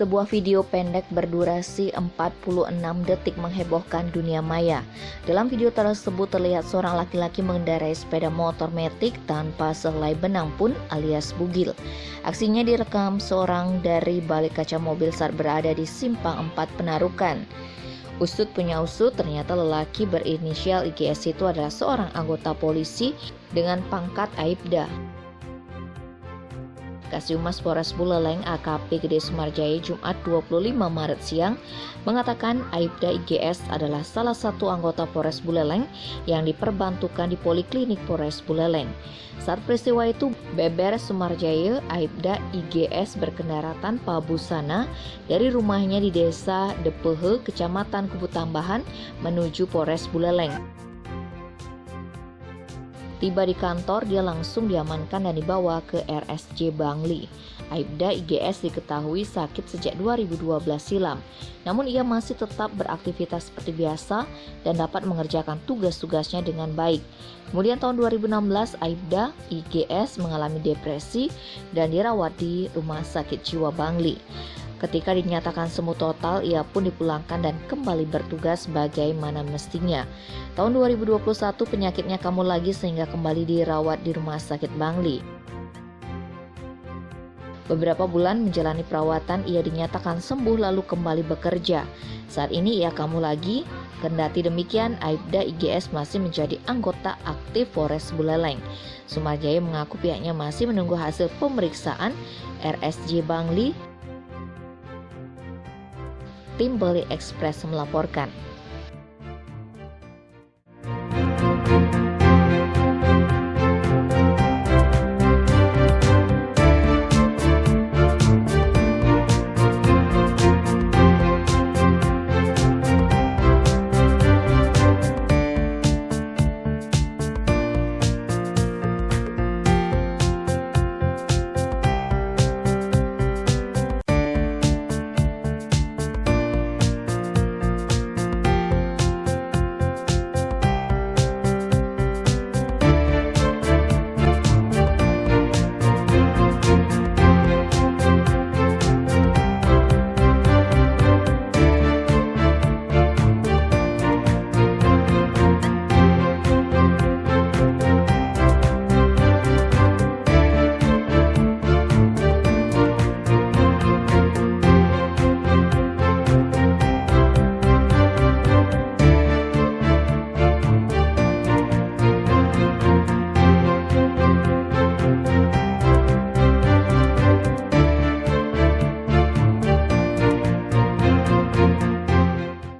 Sebuah video pendek berdurasi 46 detik menghebohkan dunia maya. Dalam video tersebut terlihat seorang laki-laki mengendarai sepeda motor metik tanpa sehelai benang pun alias bugil. Aksinya direkam seorang dari balik kaca mobil saat berada di simpang 4 Penarukan. Usut punya usut, ternyata lelaki berinisial IGS itu adalah seorang anggota polisi dengan pangkat Aibda. Kasihumas Polres Buleleng AKP Gede Sumarjaya Jumat 25 Maret siang mengatakan Aibda IGS adalah salah satu anggota Polres Buleleng yang diperbantukan di Poliklinik Polres Buleleng. Saat peristiwa itu, Beber Sumarjaya Aibda IGS berkendara tanpa busana dari rumahnya di Desa Depehe, Kecamatan Kubu Tambahan menuju Polres Buleleng. Tiba di kantor, dia langsung diamankan dan dibawa ke RSJ Bangli. Aibda IGS diketahui sakit sejak 2012 silam, namun ia masih tetap beraktivitas seperti biasa dan dapat mengerjakan tugas-tugasnya dengan baik. Kemudian tahun 2016, Aibda IGS mengalami depresi dan dirawat di Rumah Sakit Jiwa Bangli. Ketika dinyatakan sembuh total, ia pun dipulangkan dan kembali bertugas bagaimana mestinya. Tahun 2021 penyakitnya kambuh lagi sehingga kembali dirawat di Rumah Sakit Bangli. Beberapa bulan menjalani perawatan, ia dinyatakan sembuh lalu kembali bekerja. Saat ini ia kambuh lagi. Kendati demikian, Aibda IGS masih menjadi anggota aktif Polres Buleleng. Sumarjaya mengaku pihaknya masih menunggu hasil pemeriksaan RSJ Bangli. Tim Bali Express melaporkan.